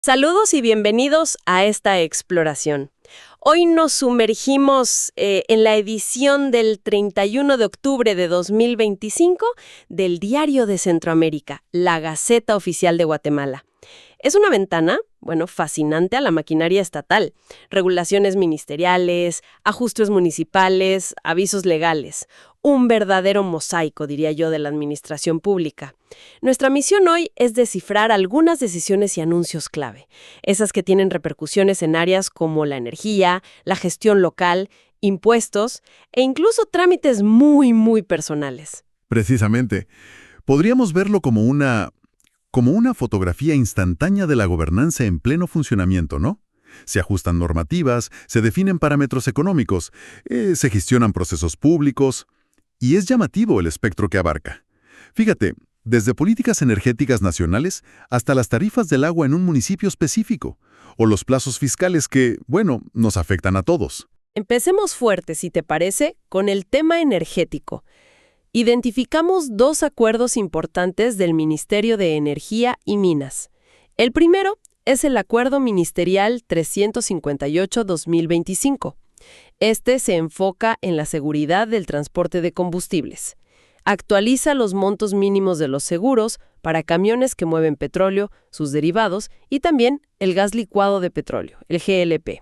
Saludos y bienvenidos a esta exploración. Hoy nos sumergimos en la edición del 31 de octubre de 2025 del Diario de Centroamérica, la Gaceta Oficial de Guatemala. Es una ventana, fascinante a la maquinaria estatal, regulaciones ministeriales, ajustes municipales, avisos legales. Un verdadero mosaico, diría yo, de la administración pública. Nuestra misión hoy es descifrar algunas decisiones y anuncios clave, esas que tienen repercusiones en áreas como la energía, la gestión local, impuestos e incluso trámites muy personales. Precisamente. Podríamos verlo como una fotografía instantánea de la gobernanza en pleno funcionamiento, ¿no? Se ajustan normativas, se definen parámetros económicos, se gestionan procesos públicos, y es llamativo el espectro que abarca. Fíjate, desde políticas energéticas nacionales hasta las tarifas del agua en un municipio específico, o los plazos fiscales que, nos afectan a todos. Empecemos fuerte, si te parece, con el tema energético. Identificamos dos acuerdos importantes del Ministerio de Energía y Minas. El primero es el Acuerdo Ministerial 358-2025. Este se enfoca en la seguridad del transporte de combustibles. Actualiza los montos mínimos de los seguros para camiones que mueven petróleo, sus derivados y también el gas licuado de petróleo, el GLP.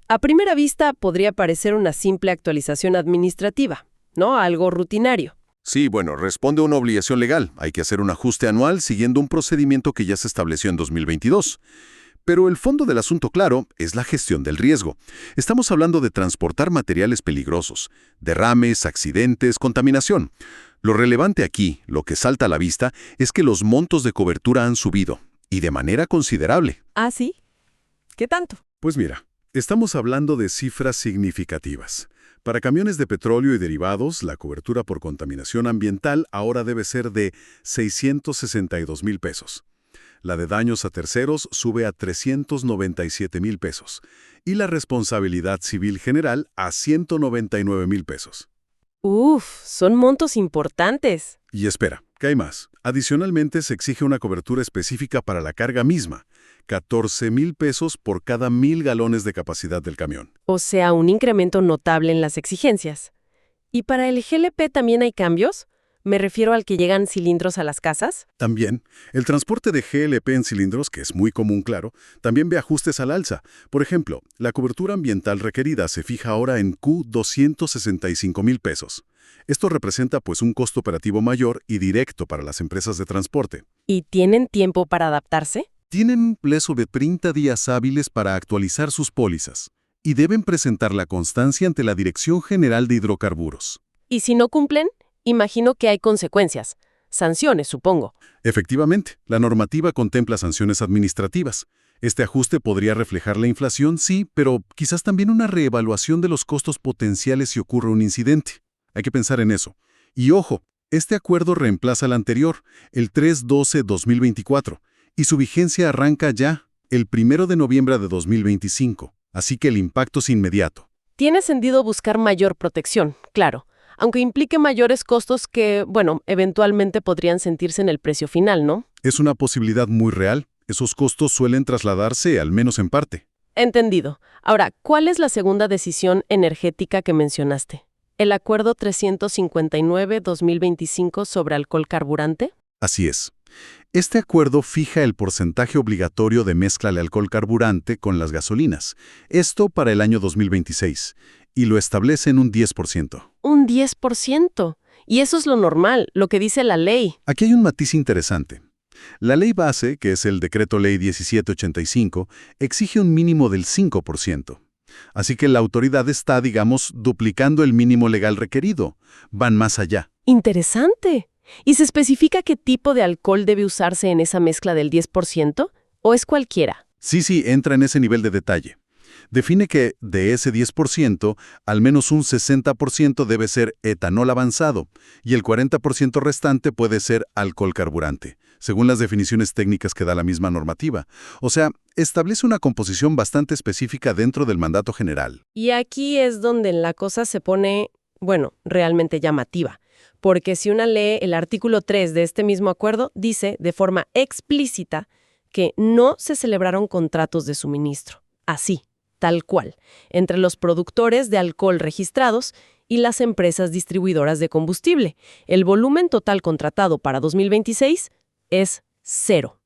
A primera vista podría parecer una simple actualización administrativa, ¿no? Algo rutinario. Sí, responde a una obligación legal. Hay que hacer un ajuste anual siguiendo un procedimiento que ya se estableció en 2022. Pero el fondo del asunto, claro, es la gestión del riesgo. Estamos hablando de transportar materiales peligrosos, derrames, accidentes, contaminación. Lo relevante aquí, lo que salta a la vista, es que los montos de cobertura han subido, y de manera considerable. ¿Ah, sí? ¿Qué tanto? Pues mira, estamos hablando de cifras significativas. Para camiones de petróleo y derivados, la cobertura por contaminación ambiental ahora debe ser de 662,000 pesos. La de daños a terceros sube a 397,000 pesos y la responsabilidad civil general a 199,000 pesos. Son montos importantes. Y espera, ¿qué hay más? Adicionalmente, se exige una cobertura específica para la carga misma, 14,000 pesos por cada 1,000 galones de capacidad del camión. O sea, un incremento notable en las exigencias. ¿Y para el GLP también hay cambios? Me refiero al que llegan cilindros a las casas. También, el transporte de GLP en cilindros, que es muy común, claro, también ve ajustes al alza. Por ejemplo, la cobertura ambiental requerida se fija ahora en $265,000 pesos. Esto representa un costo operativo mayor y directo para las empresas de transporte. ¿Y tienen tiempo para adaptarse? Tienen plazo de 30 días hábiles para actualizar sus pólizas y deben presentar la constancia ante la Dirección General de Hidrocarburos. ¿Y si no cumplen? Imagino que hay consecuencias. Sanciones, supongo. Efectivamente, la normativa contempla sanciones administrativas. Este ajuste podría reflejar la inflación, sí, pero quizás también una reevaluación de los costos potenciales si ocurre un incidente. Hay que pensar en eso. Y ojo, este acuerdo reemplaza al anterior, el 3/12/2024, y su vigencia arranca ya, el 1 de noviembre de 2025. Así que el impacto es inmediato. Tiene sentido buscar mayor protección, claro, aunque implique mayores costos que, eventualmente podrían sentirse en el precio final, ¿no? Es una posibilidad muy real. Esos costos suelen trasladarse, al menos en parte. Entendido. Ahora, ¿cuál es la segunda decisión energética que mencionaste? ¿El Acuerdo 359-2025 sobre alcohol carburante? Así es. Este acuerdo fija el porcentaje obligatorio de mezcla de alcohol carburante con las gasolinas. Esto para el año 2026. Y lo establece en un 10%. Un 10%. Y eso es lo normal, lo que dice la ley. Aquí hay un matiz interesante. La ley base, que es el Decreto Ley 1785, exige un mínimo del 5%. Así que la autoridad está, duplicando el mínimo legal requerido. Van más allá. Interesante. ¿Y se especifica qué tipo de alcohol debe usarse en esa mezcla del 10%? ¿O es cualquiera? Sí, entra en ese nivel de detalle. Define que, de ese 10%, al menos un 60% debe ser etanol avanzado y el 40% restante puede ser alcohol carburante, según las definiciones técnicas que da la misma normativa. O sea, establece una composición bastante específica dentro del mandato general. Y aquí es donde la cosa se pone, realmente llamativa. Porque si una lee el artículo 3 de este mismo acuerdo, dice de forma explícita que no se celebraron contratos de suministro. Así, tal cual, entre los productores de alcohol registrados y las empresas distribuidoras de combustible. El volumen total contratado para 2026 es 0.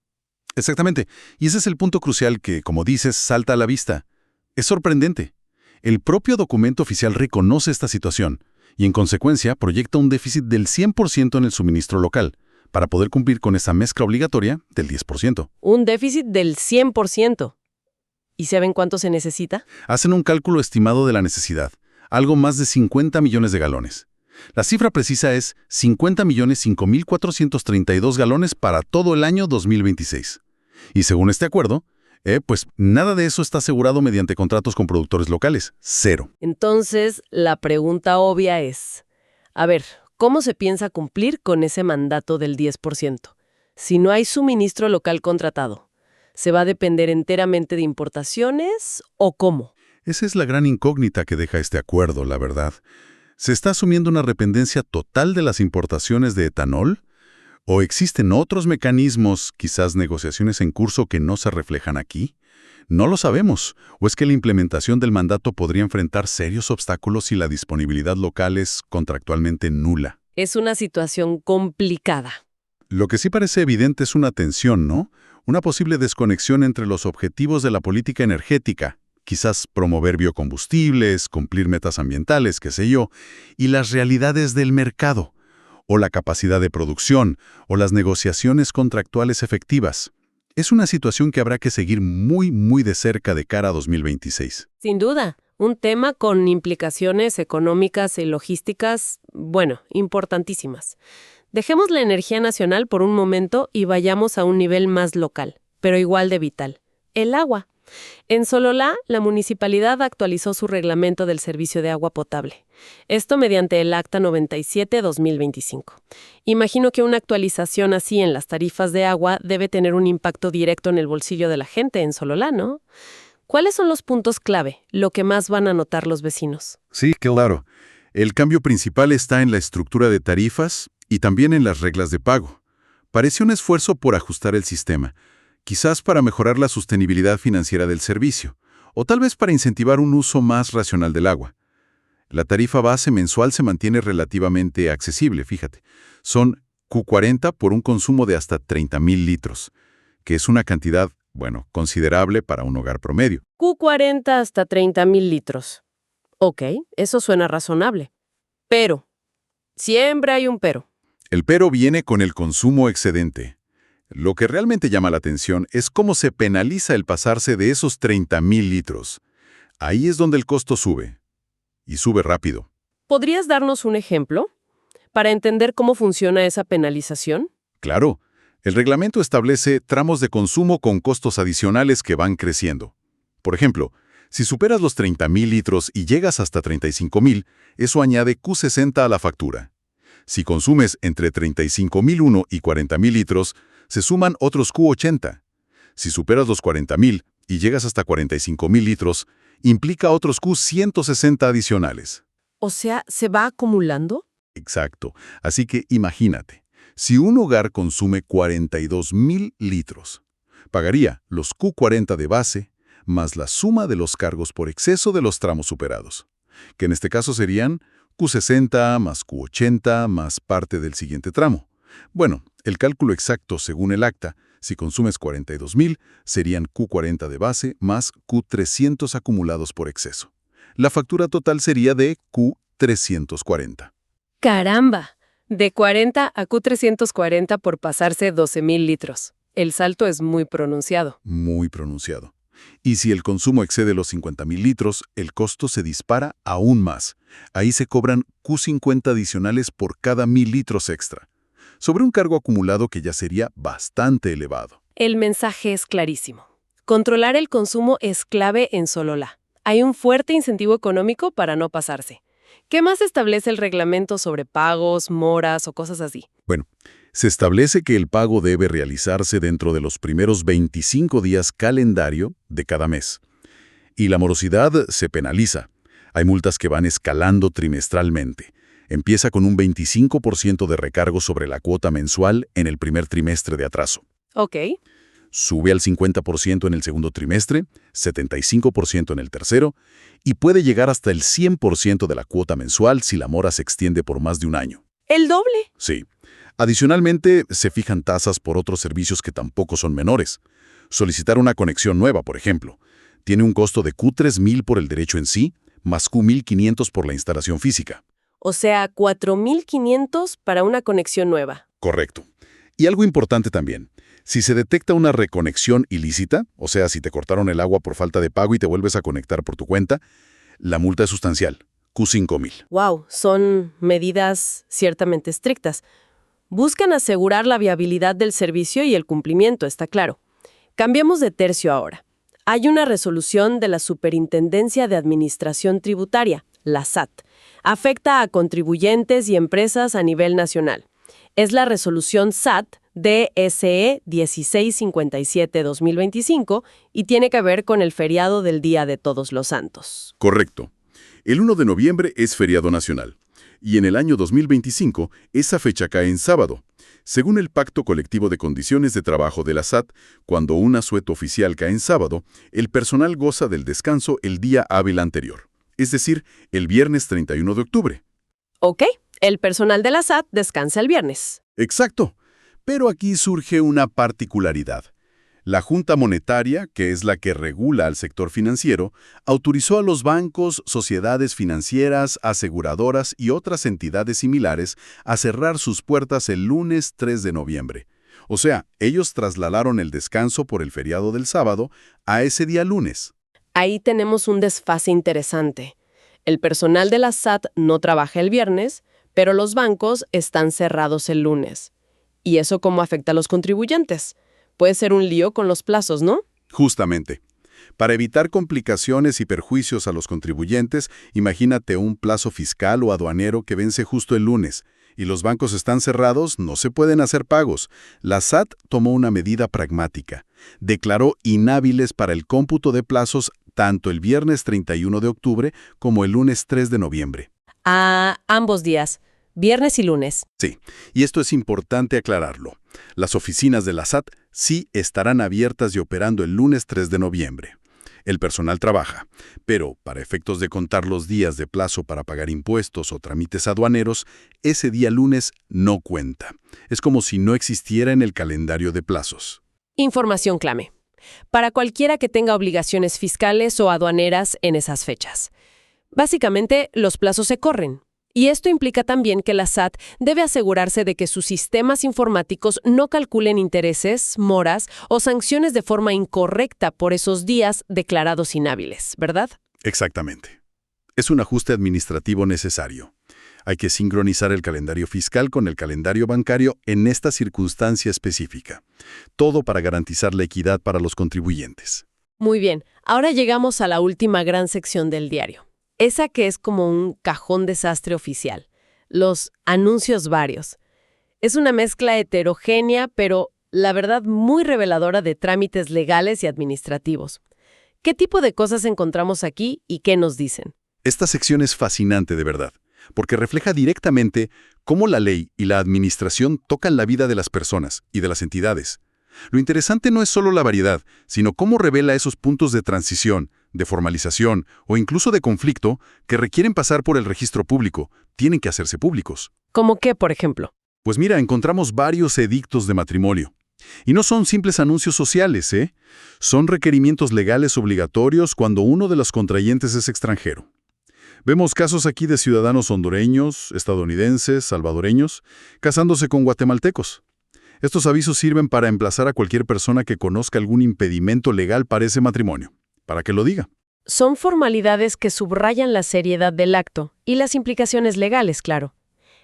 Exactamente. Y ese es el punto crucial que, como dices, salta a la vista. Es sorprendente. El propio documento oficial reconoce esta situación y, en consecuencia, proyecta un déficit del 100% en el suministro local, para poder cumplir con esa mezcla obligatoria del 10%. Un déficit del 100%. ¿Y saben cuánto se necesita? Hacen un cálculo estimado de la necesidad, algo más de 50 millones de galones. La cifra precisa es 50.005.432 galones para todo el año 2026. Y según este acuerdo, pues nada de eso está asegurado mediante contratos con productores locales. 0. Entonces, la pregunta obvia es, a ver, ¿cómo se piensa cumplir con ese mandato del 10%? Si no hay suministro local contratado, ¿se va a depender enteramente de importaciones o cómo? Esa es la gran incógnita que deja este acuerdo, la verdad. ¿Se está asumiendo una dependencia total de las importaciones de etanol? ¿O existen otros mecanismos, quizás negociaciones en curso que no se reflejan aquí? No lo sabemos. ¿O es que la implementación del mandato podría enfrentar serios obstáculos si la disponibilidad local es contractualmente nula? Es una situación complicada. Lo que sí parece evidente es una tensión, ¿no? Una posible desconexión entre los objetivos de la política energética, quizás promover biocombustibles, cumplir metas ambientales, qué sé yo, y las realidades del mercado, o la capacidad de producción, o las negociaciones contractuales efectivas. Es una situación que habrá que seguir muy de cerca de cara a 2026. Sin duda, un tema con implicaciones económicas y logísticas, importantísimas. Dejemos la energía nacional por un momento y vayamos a un nivel más local, pero igual de vital: el agua. En Sololá, la municipalidad actualizó su reglamento del servicio de agua potable. Esto mediante el Acta 97/2025. Imagino que una actualización así en las tarifas de agua debe tener un impacto directo en el bolsillo de la gente en Sololá, ¿no? ¿Cuáles son los puntos clave, lo que más van a notar los vecinos? Sí, claro. El cambio principal está en la estructura de tarifas y también en las reglas de pago. Parece un esfuerzo por ajustar el sistema, quizás para mejorar la sostenibilidad financiera del servicio, o tal vez para incentivar un uso más racional del agua. La tarifa base mensual se mantiene relativamente accesible, fíjate. Son Q40 por un consumo de hasta 30,000 litros, que es una cantidad, considerable para un hogar promedio. Q40 hasta 30,000 litros. Ok, eso suena razonable. Pero, siempre hay un pero. El pero viene con el consumo excedente. Lo que realmente llama la atención es cómo se penaliza el pasarse de esos 30,000 litros. Ahí es donde el costo sube. Y sube rápido. ¿Podrías darnos un ejemplo para entender cómo funciona esa penalización? Claro. El reglamento establece tramos de consumo con costos adicionales que van creciendo. Por ejemplo, si superas los 30,000 litros y llegas hasta 35,000, eso añade Q60 a la factura. Si consumes entre 35,001 y 40,000 litros, se suman otros Q80. Si superas los 40,000 y llegas hasta 45,000 litros, implica otros Q160 adicionales. O sea, ¿se va acumulando? Exacto. Así que imagínate, si un hogar consume 42,000 litros, pagaría los Q40 de base más la suma de los cargos por exceso de los tramos superados, que en este caso serían Q60 más Q80 más parte del siguiente tramo. El cálculo exacto según el acta, si consumes 42,000, serían Q40 de base más Q300 acumulados por exceso. La factura total sería de Q340. ¡Caramba! De 40 a Q340 por pasarse 12,000 litros. El salto es muy pronunciado. Muy pronunciado. Y si el consumo excede los 50,000 litros, el costo se dispara aún más. Ahí se cobran Q50 adicionales por cada 1,000 litros extra, sobre un cargo acumulado que ya sería bastante elevado. El mensaje es clarísimo. Controlar el consumo es clave en Sololá. Hay un fuerte incentivo económico para no pasarse. ¿Qué más establece el reglamento sobre pagos, moras o cosas así? Se establece que el pago debe realizarse dentro de los primeros 25 días calendario de cada mes. Y la morosidad se penaliza. Hay multas que van escalando trimestralmente. Empieza con un 25% de recargo sobre la cuota mensual en el primer trimestre de atraso. Ok. Sube al 50% en el segundo trimestre, 75% en el tercero, y puede llegar hasta el 100% de la cuota mensual si la mora se extiende por más de un año. ¿El doble? Sí. Adicionalmente, se fijan tasas por otros servicios que tampoco son menores. Solicitar una conexión nueva, por ejemplo, tiene un costo de Q3.000 por el derecho en sí, más Q1.500 por la instalación física. O sea, 4.500 para una conexión nueva. Correcto. Y algo importante también. Si se detecta una reconexión ilícita, o sea, si te cortaron el agua por falta de pago y te vuelves a conectar por tu cuenta, la multa es sustancial, Q5.000. Wow, son medidas ciertamente estrictas. Buscan asegurar la viabilidad del servicio y el cumplimiento, está claro. Cambiemos de tercio ahora. Hay una resolución de la Superintendencia de Administración Tributaria, la SAT. Afecta a contribuyentes y empresas a nivel nacional. Es la resolución SAT DSE 1657-2025 y tiene que ver con el feriado del Día de Todos los Santos. Correcto. El 1 de noviembre es feriado nacional. Y en el año 2025, esa fecha cae en sábado. Según el Pacto Colectivo de Condiciones de Trabajo de la SAT, cuando un asueto oficial cae en sábado, el personal goza del descanso el día hábil anterior, es decir, el viernes 31 de octubre. Ok, el personal de la SAT descansa el viernes. Exacto. Pero aquí surge una particularidad. La Junta Monetaria, que es la que regula al sector financiero, autorizó a los bancos, sociedades financieras, aseguradoras y otras entidades similares a cerrar sus puertas el lunes 3 de noviembre. O sea, ellos trasladaron el descanso por el feriado del sábado a ese día lunes. Ahí tenemos un desfase interesante. El personal de la SAT no trabaja el viernes, pero los bancos están cerrados el lunes. ¿Y eso cómo afecta a los contribuyentes? Puede ser un lío con los plazos, ¿no? Justamente. Para evitar complicaciones y perjuicios a los contribuyentes, imagínate un plazo fiscal o aduanero que vence justo el lunes, y los bancos están cerrados, no se pueden hacer pagos. La SAT tomó una medida pragmática. Declaró inhábiles para el cómputo de plazos tanto el viernes 31 de octubre como el lunes 3 de noviembre. A ambos días, viernes y lunes. Sí, y esto es importante aclararlo. Las oficinas de la SAT sí estarán abiertas y operando el lunes 3 de noviembre. El personal trabaja, pero para efectos de contar los días de plazo para pagar impuestos o trámites aduaneros, ese día lunes no cuenta. Es como si no existiera en el calendario de plazos. Información clave. Para cualquiera que tenga obligaciones fiscales o aduaneras en esas fechas. Básicamente, los plazos se corren. Y esto implica también que la SAT debe asegurarse de que sus sistemas informáticos no calculen intereses, moras o sanciones de forma incorrecta por esos días declarados inhábiles, ¿verdad? Exactamente. Es un ajuste administrativo necesario. Hay que sincronizar el calendario fiscal con el calendario bancario en esta circunstancia específica. Todo para garantizar la equidad para los contribuyentes. Muy bien, ahora llegamos a la última gran sección del diario. Esa que es como un cajón desastre oficial. Los anuncios varios. Es una mezcla heterogénea, pero la verdad muy reveladora de trámites legales y administrativos. ¿Qué tipo de cosas encontramos aquí y qué nos dicen? Esta sección es fascinante de verdad, porque refleja directamente cómo la ley y la administración tocan la vida de las personas y de las entidades. Lo interesante no es solo la variedad, sino cómo revela esos puntos de transición, de formalización o incluso de conflicto que requieren pasar por el registro público, tienen que hacerse públicos. ¿Cómo qué, por ejemplo? Pues mira, encontramos varios edictos de matrimonio. Y no son simples anuncios sociales, ¿eh? Son requerimientos legales obligatorios cuando uno de los contrayentes es extranjero. Vemos casos aquí de ciudadanos hondureños, estadounidenses, salvadoreños, casándose con guatemaltecos. Estos avisos sirven para emplazar a cualquier persona que conozca algún impedimento legal para ese matrimonio, para que lo diga. Son formalidades que subrayan la seriedad del acto y las implicaciones legales, claro.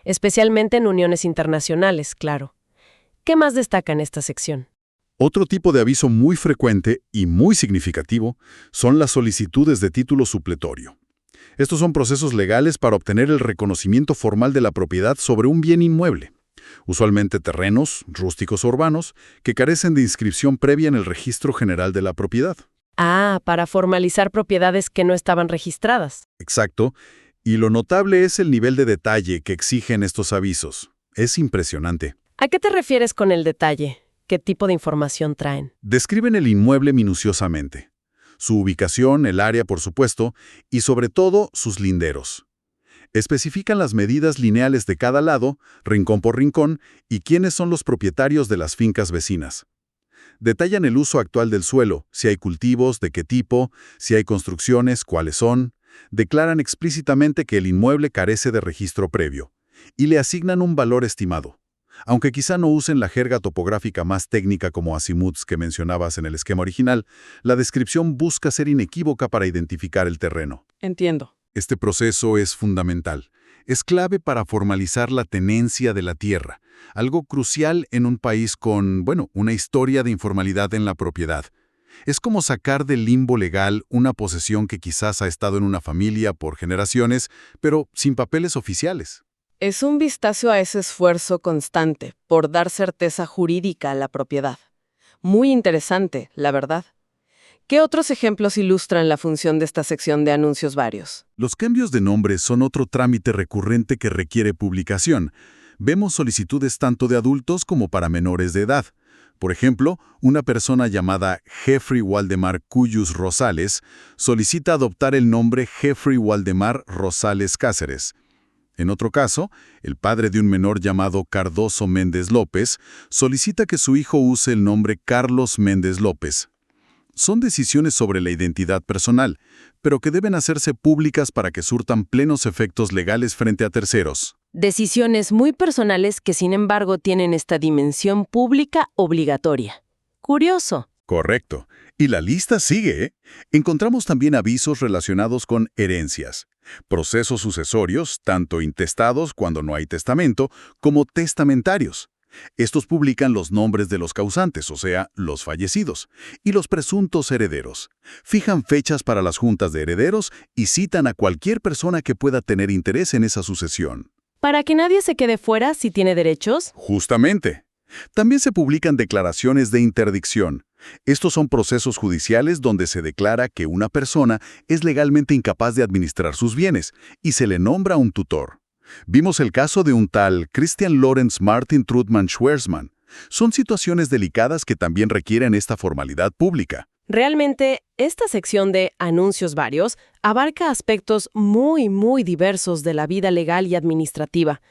Especialmente en uniones internacionales, claro. ¿Qué más destaca en esta sección? Otro tipo de aviso muy frecuente y muy significativo son las solicitudes de título supletorio. Estos son procesos legales para obtener el reconocimiento formal de la propiedad sobre un bien inmueble. Usualmente terrenos, rústicos o urbanos, que carecen de inscripción previa en el Registro General de la Propiedad. Ah, para formalizar propiedades que no estaban registradas. Exacto. Y lo notable es el nivel de detalle que exigen estos avisos. Es impresionante. ¿A qué te refieres con el detalle? ¿Qué tipo de información traen? Describen el inmueble minuciosamente. Su ubicación, el área, por supuesto, y sobre todo sus linderos. Especifican las medidas lineales de cada lado, rincón por rincón, y quiénes son los propietarios de las fincas vecinas. Detallan el uso actual del suelo, si hay cultivos, de qué tipo, si hay construcciones, cuáles son. Declaran explícitamente que el inmueble carece de registro previo, y le asignan un valor estimado. Aunque quizá no usen la jerga topográfica más técnica como azimuths que mencionabas en el esquema original, la descripción busca ser inequívoca para identificar el terreno. Entiendo. Este proceso es fundamental. Es clave para formalizar la tenencia de la tierra, algo crucial en un país con, una historia de informalidad en la propiedad. Es como sacar del limbo legal una posesión que quizás ha estado en una familia por generaciones, pero sin papeles oficiales. Es un vistazo a ese esfuerzo constante por dar certeza jurídica a la propiedad. Muy interesante, la verdad. ¿Qué otros ejemplos ilustran la función de esta sección de anuncios varios? Los cambios de nombre son otro trámite recurrente que requiere publicación. Vemos solicitudes tanto de adultos como para menores de edad. Por ejemplo, una persona llamada Jeffrey Waldemar Cuyus Rosales solicita adoptar el nombre Jeffrey Waldemar Rosales Cáceres. En otro caso, el padre de un menor llamado Cardoso Méndez López solicita que su hijo use el nombre Carlos Méndez López. Son decisiones sobre la identidad personal, pero que deben hacerse públicas para que surtan plenos efectos legales frente a terceros. Decisiones muy personales que, sin embargo, tienen esta dimensión pública obligatoria. Curioso. Correcto. Y la lista sigue, ¿eh? Encontramos también avisos relacionados con herencias, procesos sucesorios, tanto intestados cuando no hay testamento, como testamentarios. Estos publican los nombres de los causantes, o sea, los fallecidos, y los presuntos herederos. Fijan fechas para las juntas de herederos y citan a cualquier persona que pueda tener interés en esa sucesión. Para que nadie se quede fuera si tiene derechos. Justamente. También se publican declaraciones de interdicción. Estos son procesos judiciales donde se declara que una persona es legalmente incapaz de administrar sus bienes y se le nombra un tutor. Vimos el caso de un tal Christian Lorenz Martin Trudman Schwersman. Son situaciones delicadas que también requieren esta formalidad pública. Realmente, esta sección de anuncios varios abarca aspectos muy diversos de la vida legal y administrativa,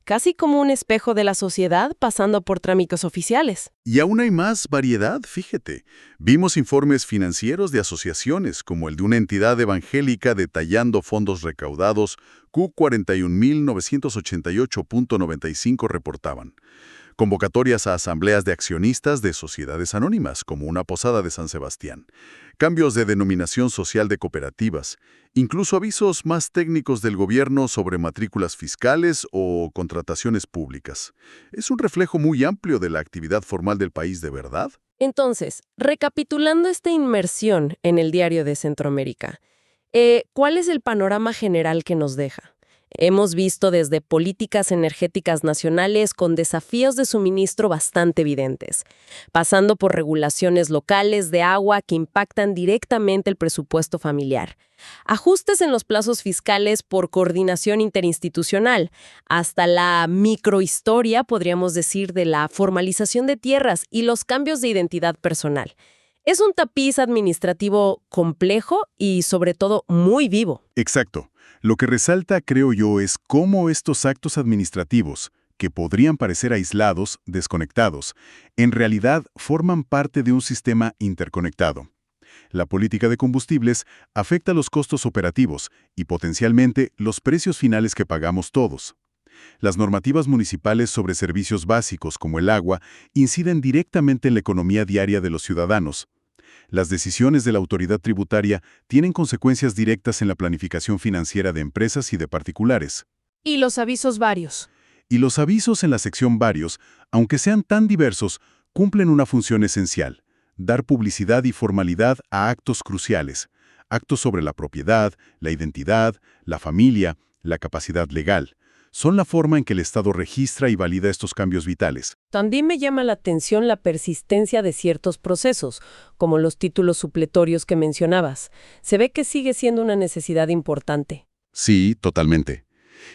casi como un espejo de la sociedad pasando por trámites oficiales. Y aún hay más variedad, fíjate. Vimos informes financieros de asociaciones, como el de una entidad evangélica detallando fondos recaudados, Q41.988.95 reportaban. Convocatorias a asambleas de accionistas de sociedades anónimas, como una posada de San Sebastián. Cambios de denominación social de cooperativas. Incluso avisos más técnicos del gobierno sobre matrículas fiscales o contrataciones públicas. Es un reflejo muy amplio de la actividad formal del país, ¿de verdad? Entonces, recapitulando esta inmersión en el Diario de Centroamérica, ¿cuál es el panorama general que nos deja? Hemos visto desde políticas energéticas nacionales con desafíos de suministro bastante evidentes, pasando por regulaciones locales de agua que impactan directamente el presupuesto familiar, ajustes en los plazos fiscales por coordinación interinstitucional, hasta la microhistoria, podríamos decir, de la formalización de tierras y los cambios de identidad personal. Es un tapiz administrativo complejo y, sobre todo, muy vivo. Exacto. Lo que resalta, creo yo, es cómo estos actos administrativos, que podrían parecer aislados, desconectados, en realidad forman parte de un sistema interconectado. La política de combustibles afecta los costos operativos y potencialmente los precios finales que pagamos todos. Las normativas municipales sobre servicios básicos como el agua inciden directamente en la economía diaria de los ciudadanos. Las decisiones de la autoridad tributaria tienen consecuencias directas en la planificación financiera de empresas y de particulares. Y los avisos varios. Y los avisos en la sección varios, aunque sean tan diversos, cumplen una función esencial: dar publicidad y formalidad a actos cruciales, actos sobre la propiedad, la identidad, la familia, la capacidad legal. Son la forma en que el Estado registra y valida estos cambios vitales. También me llama la atención la persistencia de ciertos procesos, como los títulos supletorios que mencionabas. Se ve que sigue siendo una necesidad importante. Sí, totalmente.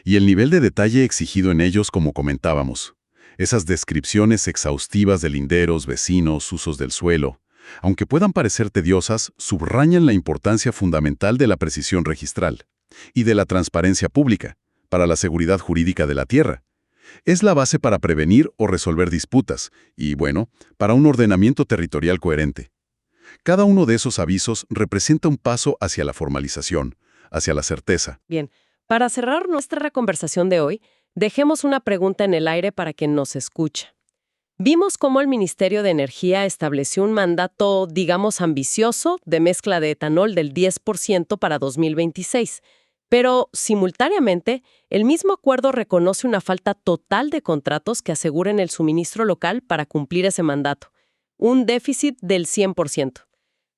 Y el nivel de detalle exigido en ellos, como comentábamos. Esas descripciones exhaustivas de linderos, vecinos, usos del suelo, aunque puedan parecer tediosas, subrayan la importancia fundamental de la precisión registral y de la transparencia pública para la seguridad jurídica de la tierra. Es la base para prevenir o resolver disputas y, bueno, para un ordenamiento territorial coherente. Cada uno de esos avisos representa un paso hacia la formalización, hacia la certeza. Bien, para cerrar nuestra conversación de hoy, dejemos una pregunta en el aire para quien nos escucha. Vimos cómo el Ministerio de Energía estableció un mandato, digamos, ambicioso de mezcla de etanol del 10% para 2026, pero, simultáneamente, el mismo acuerdo reconoce una falta total de contratos que aseguren el suministro local para cumplir ese mandato, un déficit del 100%.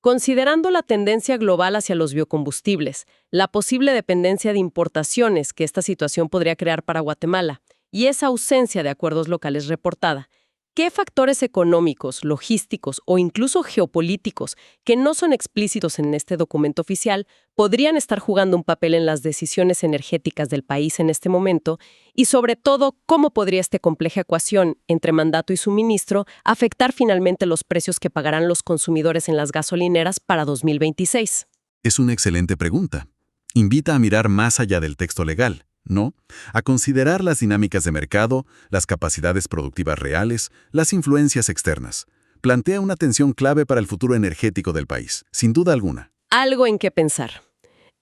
Considerando la tendencia global hacia los biocombustibles, la posible dependencia de importaciones que esta situación podría crear para Guatemala y esa ausencia de acuerdos locales reportada, ¿qué factores económicos, logísticos o incluso geopolíticos que no son explícitos en este documento oficial podrían estar jugando un papel en las decisiones energéticas del país en este momento? Y sobre todo, ¿cómo podría esta compleja ecuación entre mandato y suministro afectar finalmente los precios que pagarán los consumidores en las gasolineras para 2026? Es una excelente pregunta. Invita a mirar más allá del texto legal, ¿no? A considerar las dinámicas de mercado, las capacidades productivas reales, las influencias externas. Plantea una tensión clave para el futuro energético del país, sin duda alguna. Algo en qué pensar.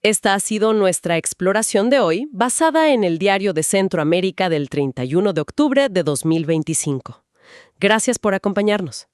Esta ha sido nuestra exploración de hoy, basada en el Diario de Centroamérica del 31 de octubre de 2025. Gracias por acompañarnos.